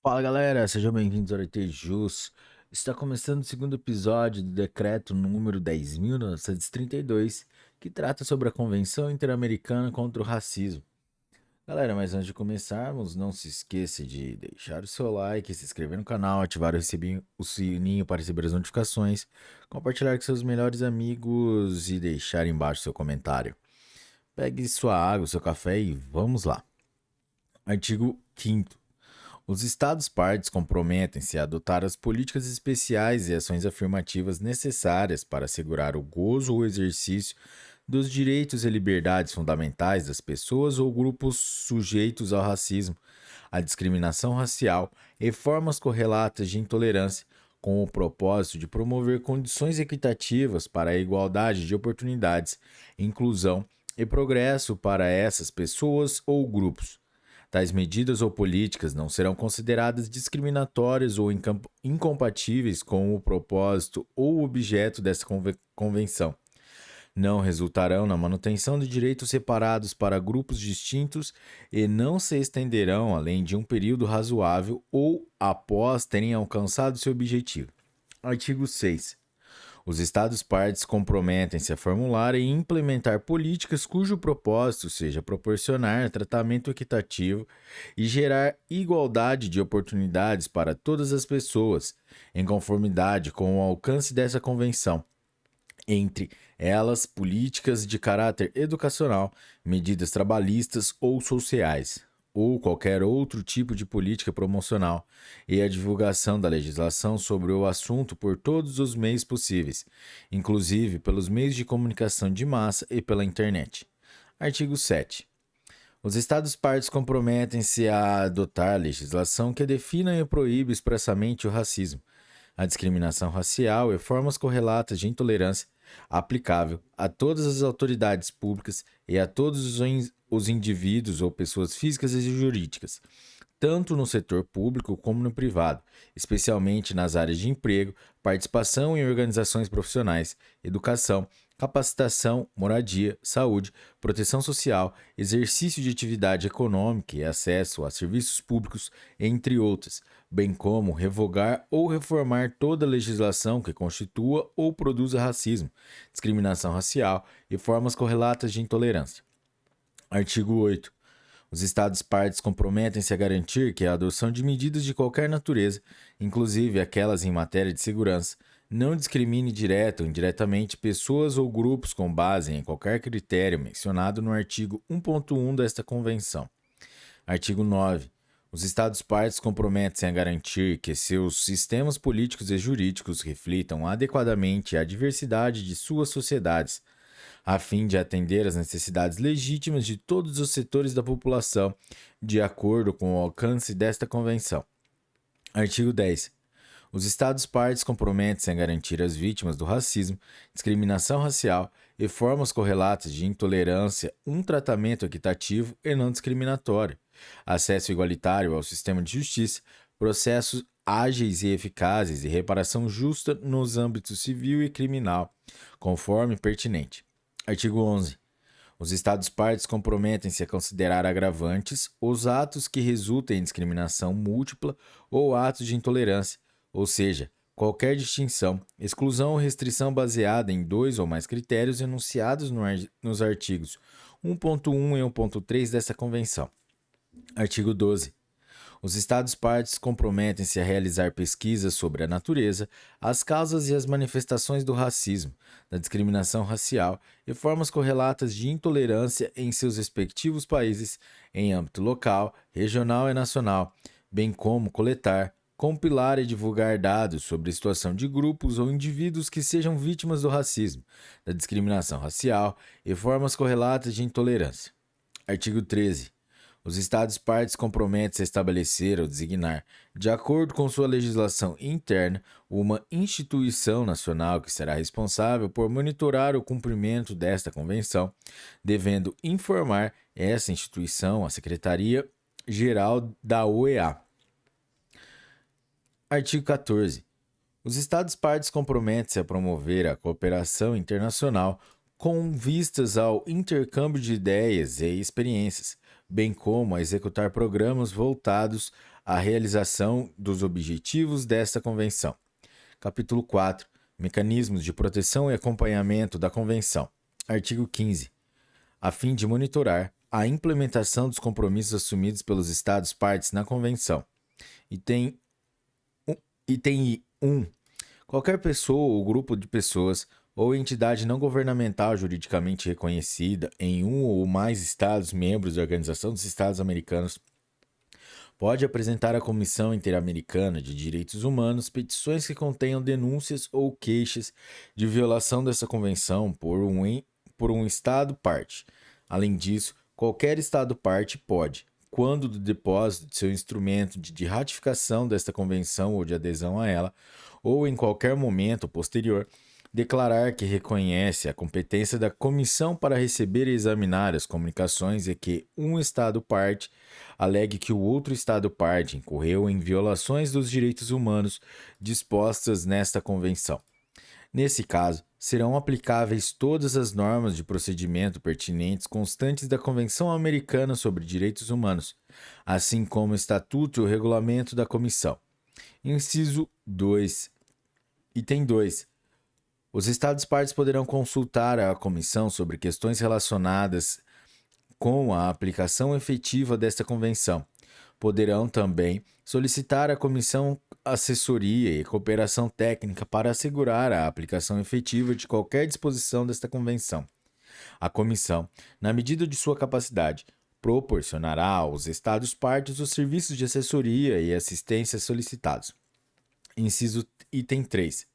Fala galera, sejam bem-vindos ao RT Jus. Está começando o segundo episódio do decreto número 10.932, que trata sobre a Convenção Interamericana contra o Racismo. Galera, mas antes de começarmos, não se esqueça de deixar o seu like, se inscrever no canal, ativar o sininho para receber as notificações, compartilhar com seus melhores amigos e deixar embaixo seu comentário. Pegue sua água, seu café e vamos lá. Artigo 5º. Os Estados-partes comprometem-se a adotar as políticas especiais e ações afirmativas necessárias para assegurar o gozo ou exercício dos direitos e liberdades fundamentais das pessoas ou grupos sujeitos ao racismo, à discriminação racial e formas correlatas de intolerância, com o propósito de promover condições equitativas para a igualdade de oportunidades, inclusão e progresso para essas pessoas ou grupos. Tais medidas ou políticas não serão consideradas discriminatórias ou incompatíveis com o propósito ou objeto dessa convenção. Não resultarão na manutenção de direitos separados para grupos distintos e não se estenderão além de um período razoável ou após terem alcançado seu objetivo. Artigo 6. Os Estados-partes comprometem-se a formular e implementar políticas cujo propósito seja proporcionar tratamento equitativo e gerar igualdade de oportunidades para todas as pessoas, em conformidade com o alcance dessa convenção. Entre elas, políticas de caráter educacional, medidas trabalhistas ou sociais, ou qualquer outro tipo de política promocional, e a divulgação da legislação sobre o assunto por todos os meios possíveis, inclusive pelos meios de comunicação de massa e pela internet. Artigo 7. Os Estados-partes comprometem-se a adotar legislação que defina e proíbe expressamente o racismo, a discriminação racial e formas correlatas de intolerância aplicável a todas as autoridades públicas e a todos os indivíduos ou pessoas físicas e jurídicas, tanto no setor público como no privado, especialmente nas áreas de emprego, participação em organizações profissionais, educação, capacitação, moradia, saúde, proteção social, exercício de atividade econômica e acesso a serviços públicos, entre outras, bem como revogar ou reformar toda legislação que constitua ou produza racismo, discriminação racial e formas correlatas de intolerância. Artigo 8. Os Estados-partes comprometem-se a garantir que a adoção de medidas de qualquer natureza, inclusive aquelas em matéria de segurança, não discrimine direta ou indiretamente pessoas ou grupos com base em qualquer critério mencionado no artigo 1.1 desta Convenção. Artigo 9. Os Estados-partes comprometem-se a garantir que seus sistemas políticos e jurídicos reflitam adequadamente a diversidade de suas sociedades, a fim de atender às necessidades legítimas de todos os setores da população, de acordo com o alcance desta Convenção. Artigo 10. Os Estados-partes comprometem-se a garantir às vítimas do racismo, discriminação racial e formas correlatas de intolerância um tratamento equitativo e não discriminatório, acesso igualitário ao sistema de justiça, processos ágeis e eficazes e reparação justa nos âmbitos civil e criminal, conforme pertinente. Artigo 11. Os Estados-partes comprometem-se a considerar agravantes os atos que resultem em discriminação múltipla ou atos de intolerância, ou seja, qualquer distinção, exclusão ou restrição baseada em dois ou mais critérios enunciados nos artigos 1.1 e 1.3 dessa Convenção. Artigo 12. Os Estados-partes comprometem-se a realizar pesquisas sobre a natureza, as causas e as manifestações do racismo, da discriminação racial e formas correlatas de intolerância em seus respectivos países, em âmbito local, regional e nacional, bem como coletar, compilar e divulgar dados sobre a situação de grupos ou indivíduos que sejam vítimas do racismo, da discriminação racial e formas correlatas de intolerância. Artigo 13. Os Estados-partes comprometem-se a estabelecer ou designar, de acordo com sua legislação interna, uma instituição nacional que será responsável por monitorar o cumprimento desta convenção, devendo informar essa instituição à Secretaria-Geral da OEA. Artigo 14. Os Estados-partes comprometem-se a promover a cooperação internacional com vistas ao intercâmbio de ideias e experiências, bem como a executar programas voltados à realização dos objetivos desta convenção. Capítulo 4. Mecanismos de proteção e acompanhamento da convenção. Artigo 15. A fim de monitorar a implementação dos compromissos assumidos pelos Estados partes na convenção. Item 1. Qualquer pessoa ou grupo de pessoas ou entidade não governamental juridicamente reconhecida em um ou mais Estados membros da Organização dos Estados Americanos pode apresentar à Comissão Interamericana de Direitos Humanos petições que contenham denúncias ou queixas de violação dessa convenção por um Estado parte. Além disso, qualquer Estado parte pode, quando do depósito de seu instrumento de ratificação desta convenção ou de adesão a ela, ou em qualquer momento posterior, declarar que reconhece a competência da comissão para receber e examinar as comunicações e que um Estado parte alegue que o outro Estado parte incorreu em violações dos direitos humanos dispostas nesta convenção. Nesse caso, serão aplicáveis todas as normas de procedimento pertinentes constantes da Convenção Americana sobre Direitos Humanos, assim como o Estatuto e o Regulamento da Comissão. Inciso 2. Item 2. Os Estados partes poderão consultar a Comissão sobre questões relacionadas com a aplicação efetiva desta Convenção. Poderão também solicitar à Comissão assessoria e cooperação técnica para assegurar a aplicação efetiva de qualquer disposição desta Convenção. A Comissão, na medida de sua capacidade, proporcionará aos Estados partes os serviços de assessoria e assistência solicitados. Item 3.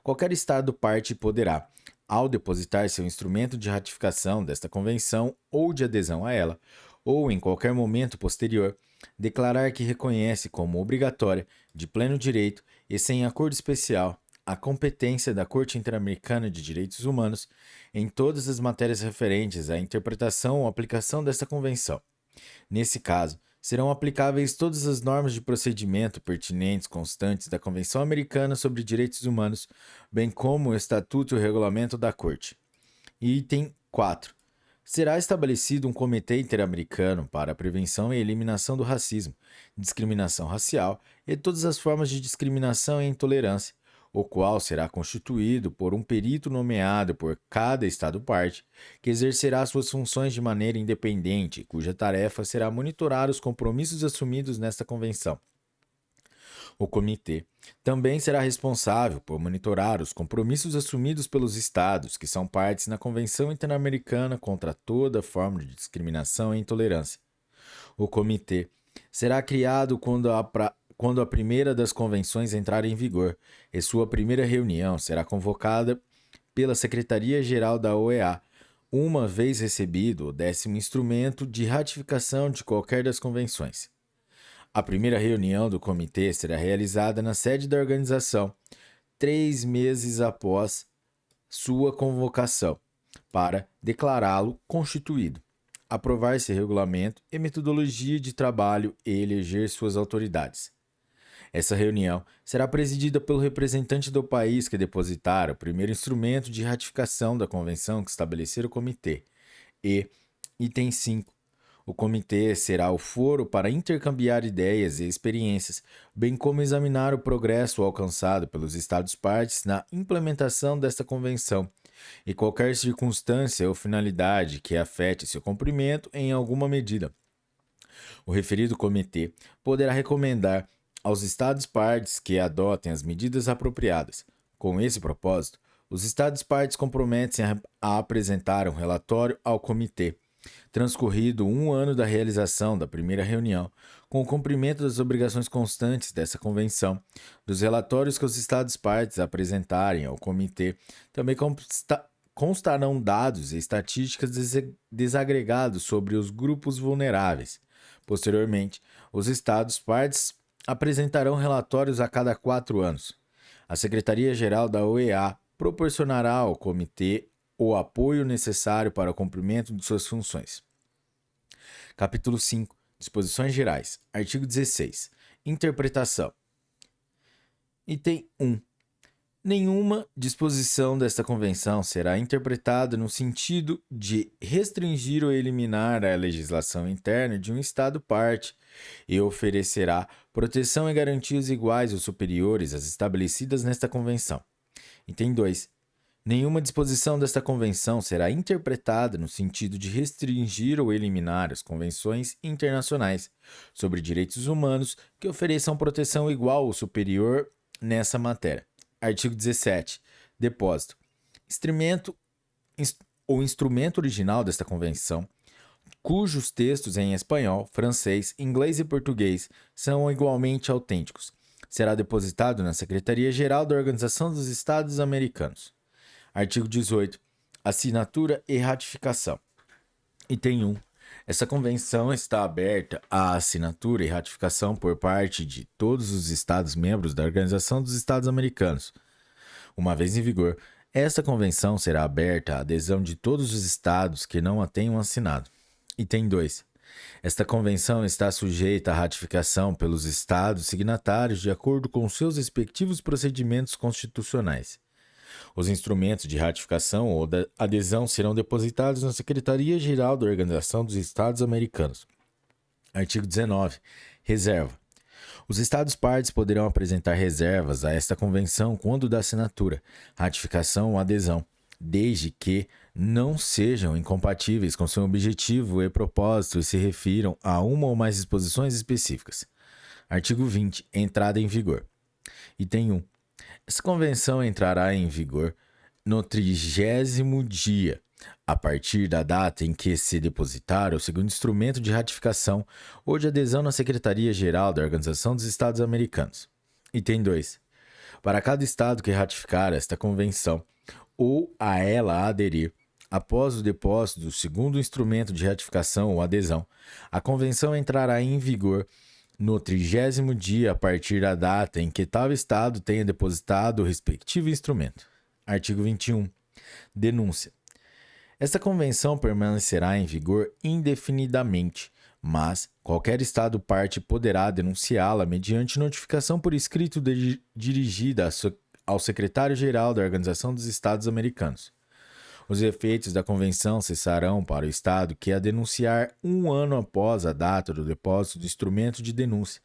Qualquer Estado parte poderá, ao depositar seu instrumento de ratificação desta Convenção ou de adesão a ela, ou em qualquer momento posterior, declarar que reconhece como obrigatória, de pleno direito e sem acordo especial, a competência da Corte Interamericana de Direitos Humanos em todas as matérias referentes à interpretação ou aplicação desta Convenção. Nesse caso, serão aplicáveis todas as normas de procedimento pertinentes constantes da Convenção Americana sobre Direitos Humanos, bem como o Estatuto e o Regulamento da Corte. Item 4. Será estabelecido um Comitê Interamericano para a Prevenção e Eliminação do Racismo, Discriminação Racial e todas as formas de discriminação e intolerância, o qual será constituído por um perito nomeado por cada Estado-parte, que exercerá suas funções de maneira independente, cuja tarefa será monitorar os compromissos assumidos nesta Convenção. O Comitê também será responsável por monitorar os compromissos assumidos pelos Estados, que são partes na Convenção Interamericana contra toda forma de discriminação e intolerância. O Comitê será criado quando a primeira das convenções entrar em vigor, e sua primeira reunião será convocada pela Secretaria-Geral da OEA, uma vez recebido o 10º instrumento de ratificação de qualquer das convenções. A primeira reunião do comitê será realizada na sede da organização, 3 meses após sua convocação, para declará-lo constituído, aprovar seu regulamento e metodologia de trabalho e eleger suas autoridades. Essa reunião será presidida pelo representante do país que depositar o primeiro instrumento de ratificação da convenção que estabelecer o comitê. E, item 5. O comitê será o foro para intercambiar ideias e experiências, bem como examinar o progresso alcançado pelos Estados-partes na implementação desta convenção e qualquer circunstância ou finalidade que afete seu cumprimento em alguma medida. O referido comitê poderá recomendar aos Estados-partes que adotem as medidas apropriadas. Com esse propósito, os Estados-partes comprometem-se a apresentar um relatório ao comitê, transcorrido 1 ano da realização da primeira reunião, com o cumprimento das obrigações constantes dessa convenção. Dos relatórios que os Estados-partes apresentarem ao comitê, também constarão dados e estatísticas desagregados sobre os grupos vulneráveis. Posteriormente, os Estados-partes apresentarão relatórios a cada 4 anos. A Secretaria-Geral da OEA proporcionará ao comitê o apoio necessário para o cumprimento de suas funções. Capítulo 5. Disposições Gerais. Artigo 16. Interpretação. Item 1. Nenhuma disposição desta convenção será interpretada no sentido de restringir ou eliminar a legislação interna de um Estado-parte e oferecerá proteção e garantias iguais ou superiores às estabelecidas nesta convenção. Item 2. Nenhuma disposição desta convenção será interpretada no sentido de restringir ou eliminar as convenções internacionais sobre direitos humanos que ofereçam proteção igual ou superior nessa matéria. Artigo 17. Depósito. O instrumento original desta convenção, cujos textos em espanhol, francês, inglês e português são igualmente autênticos, será depositado na Secretaria-Geral da Organização dos Estados Americanos. Artigo 18. Assinatura e ratificação. Item 1. Essa convenção está aberta à assinatura e ratificação por parte de todos os Estados-membros da Organização dos Estados Americanos. Uma vez em vigor, esta convenção será aberta à adesão de todos os Estados que não a tenham assinado. Item 2. Esta convenção está sujeita à ratificação pelos Estados signatários de acordo com seus respectivos procedimentos constitucionais. Os instrumentos de ratificação ou da adesão serão depositados na Secretaria-Geral da Organização dos Estados Americanos. Artigo 19. Reserva. Os Estados-partes poderão apresentar reservas a esta convenção quando da assinatura, ratificação ou adesão, desde que não sejam incompatíveis com seu objetivo e propósito e se refiram a uma ou mais disposições específicas. Artigo 20. Entrada em vigor. Item 1. Essa convenção entrará em vigor no 30º dia, a partir da data em que se depositar o segundo instrumento de ratificação ou de adesão na Secretaria-Geral da Organização dos Estados Americanos. Item 2. Para cada Estado que ratificar esta convenção ou a ela aderir, após o depósito do segundo instrumento de ratificação ou adesão, a convenção entrará em vigor no 30º dia a partir da data em que tal Estado tenha depositado o respectivo instrumento. Artigo 21. Denúncia. Esta convenção permanecerá em vigor indefinidamente, mas qualquer Estado-parte poderá denunciá-la mediante notificação por escrito dirigida ao Secretário-Geral da Organização dos Estados Americanos. Os efeitos da convenção cessarão para o Estado que a denunciar 1 ano após a data do depósito do instrumento de denúncia,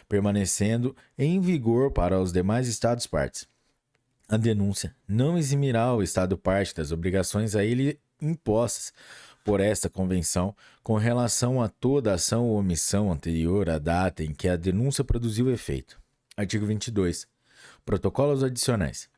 permanecendo em vigor para os demais Estados-partes. A denúncia não eximirá o Estado-parte das obrigações a ele impostas por esta convenção com relação a toda ação ou omissão anterior à data em que a denúncia produziu efeito. Artigo 22. Protocolos adicionais.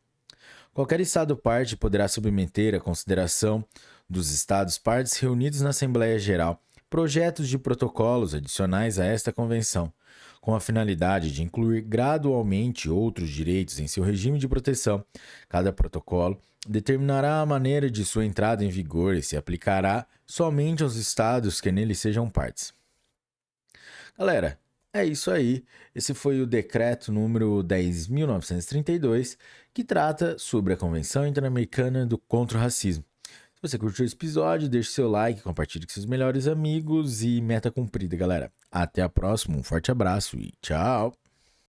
Qualquer Estado-parte poderá submeter à consideração dos Estados-partes reunidos na Assembleia Geral projetos de protocolos adicionais a esta convenção, com a finalidade de incluir gradualmente outros direitos em seu regime de proteção. Cada protocolo determinará a maneira de sua entrada em vigor e se aplicará somente aos Estados que nele sejam partes. Galera, é isso aí. Esse foi o decreto número 10.932, que trata sobre a Convenção Interamericana contra o Racismo. Se você curtiu esse episódio, deixe seu like, compartilhe com seus melhores amigos e meta cumprida, galera. Até a próxima, um forte abraço e tchau!